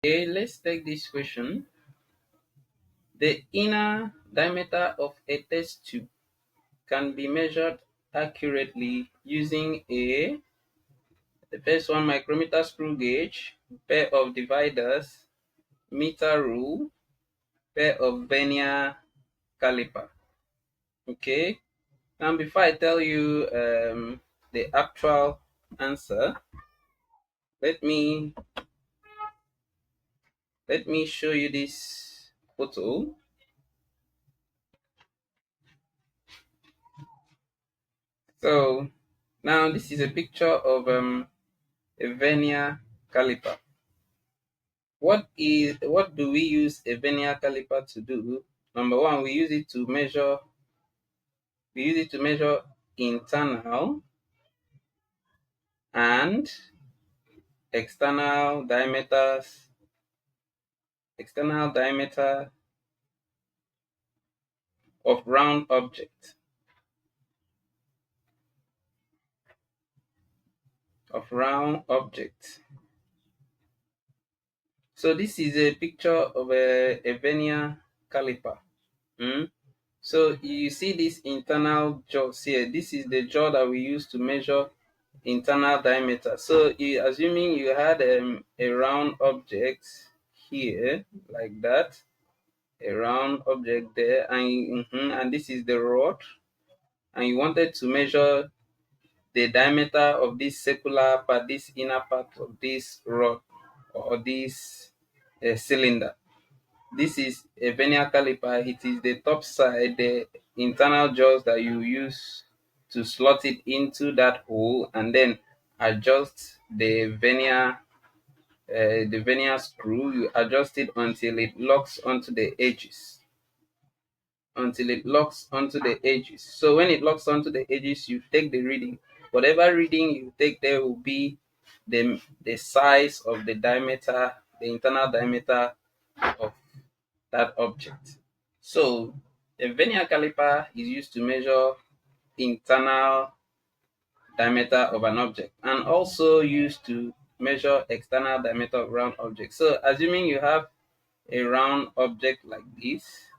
Okay, let's take this question. The inner diameter of a test tube can be measured accurately using the first one, micrometer screw gauge, pair of dividers, meter rule, pair of vernier caliper. Okay, and before I tell you the actual answer, let me show you this photo. So now this is a picture of a vernier caliper. What do we use a vernier caliper to do? Number one, we use it to measure internal and external diameter of round object. So this is a picture of a vernier caliper. So you see this internal jaws here. This is the jaw that we use to measure internal diameter. So assuming you had a round object here like that, a round object there, and this is the rod, and you wanted to measure the diameter of this circular part, this inner part of this rod or this cylinder. This is a vernier caliper. It is the top side, the internal jaws that you use to slot it into that hole and then adjust the vernier screw. You adjust it until it locks onto the edges. So when it locks onto the edges, you take the reading. Whatever reading you take there will be the size of the diameter, the internal diameter of that object. So a vernier caliper is used to measure internal diameter of an object and also used to measure external diameter of round object. So assuming you have a round object like this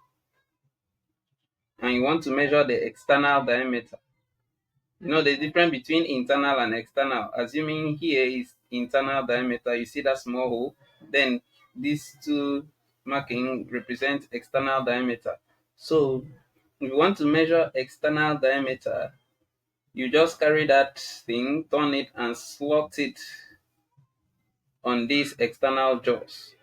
and you want to measure the external diameter, you know the difference between internal and external. Assuming here is internal diameter, you see that small hole, then these two marking represent external diameter. So if you want to measure external diameter, you just carry that thing, turn it and slot it on these external jaws.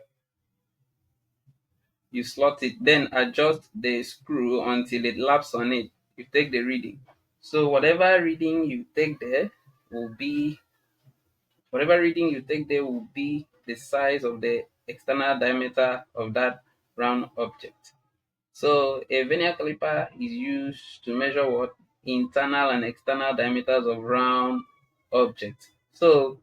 You slot it, then adjust the screw until it laps on it. You take the reading. So whatever reading you take there will be the size of the external diameter of that round object. So a vernier caliper is used to measure what? Internal and external diameters of round objects. So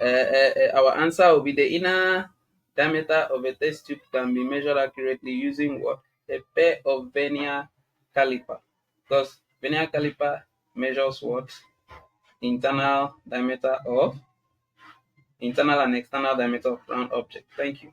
our answer will be the inner diameter of a test tube can be measured accurately using what? A pair of vernier caliper. Because vernier caliper measures what? Internal and external diameter of round object. Thank you.